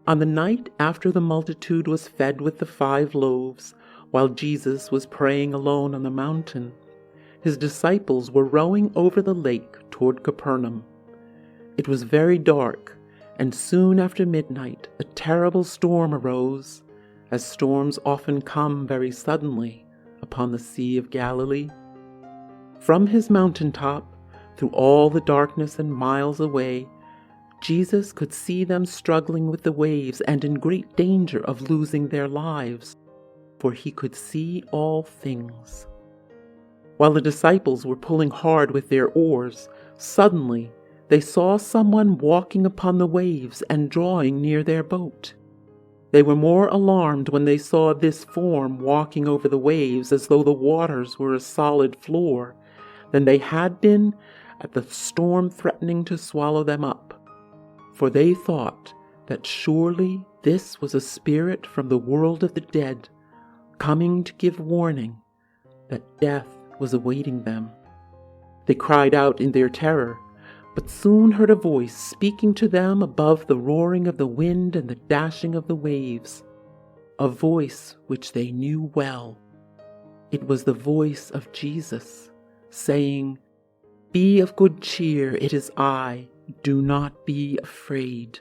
On the night after the multitude was fed with the 5 loaves, while Jesus was praying alone on the mountain, his disciples were rowing over the lake toward Capernaum. It was very dark, and soon after midnight a terrible storm arose, as storms often come very suddenly upon the Sea of Galilee. From his mountaintop, through all the darkness and miles away, Jesus could see them struggling with the waves and in great danger of losing their lives, for he could see all things. While the disciples were pulling hard with their oars, suddenly they saw someone walking upon the waves and drawing near their boat. They were more alarmed when they saw this form walking over the waves as though the waters were a solid floor than they had been at the storm threatening to swallow them up. For they thought that surely this was a spirit from the world of the dead, coming to give warning that death was awaiting them. They cried out in their terror, but soon heard a voice speaking to them above the roaring of the wind and the dashing of the waves, a voice which they knew well. It was the voice of Jesus, saying, "Be of good cheer, it is I. Do not be afraid."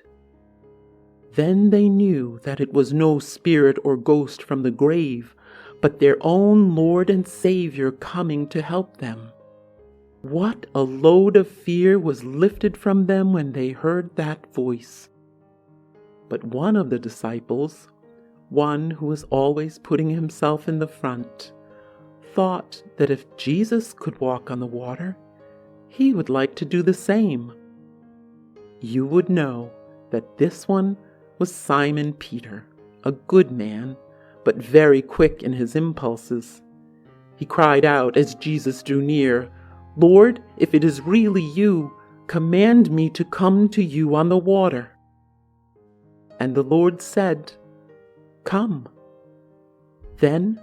Then they knew that it was no spirit or ghost from the grave, but their own Lord and Savior coming to help them. What a load of fear was lifted from them when they heard that voice. But one of the disciples, one who was always putting himself in the front, thought that if Jesus could walk on the water, he would like to do the same. You would know that this one was Simon Peter, a good man, but very quick in his impulses. He cried out as Jesus drew near, "Lord, if it is really you, command me to come to you on the water." And the Lord said, "Come." Then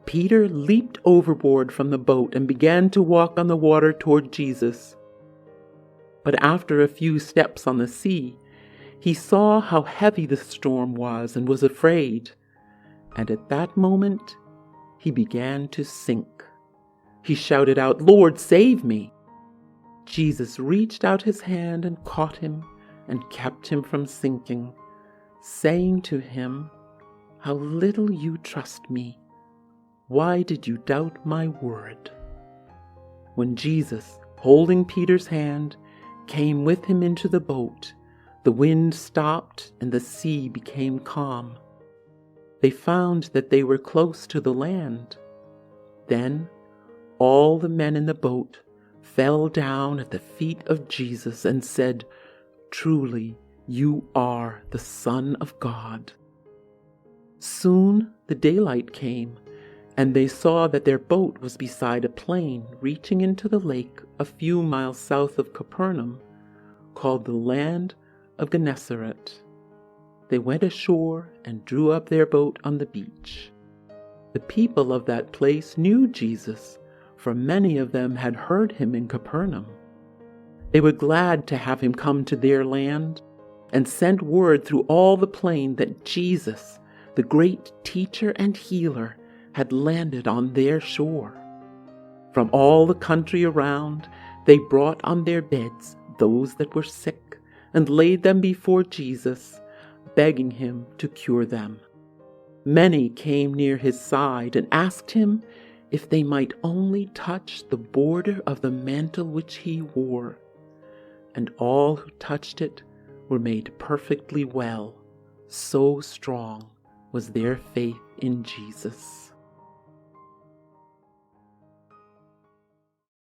Peter leaped overboard from the boat and began to walk on the water toward Jesus. But after a few steps on the sea, he saw how heavy the storm was and was afraid. And at that moment, he began to sink. He shouted out, "Lord, save me!" Jesus reached out his hand and caught him and kept him from sinking, saying to him, "How little you trust me! Why did you doubt my word?" When Jesus, holding Peter's hand, came with him into the boat, the wind stopped and the sea became calm. They found that they were close to the land. Then all the men in the boat fell down at the feet of Jesus and said, "Truly, you are the Son of God." Soon the daylight came, and they saw that their boat was beside a plain reaching into the lake a few miles south of Capernaum, called the land of Gennesaret. They went ashore and drew up their boat on the beach. The people of that place knew Jesus, for many of them had heard him in Capernaum. They were glad to have him come to their land, and sent word through all the plain that Jesus, the great teacher and healer, had landed on their shore. From all the country around, they brought on their beds those that were sick, and laid them before Jesus, begging him to cure them. Many came near his side and asked him if they might only touch the border of the mantle which he wore. And all who touched it were made perfectly well, so strong was their faith in Jesus.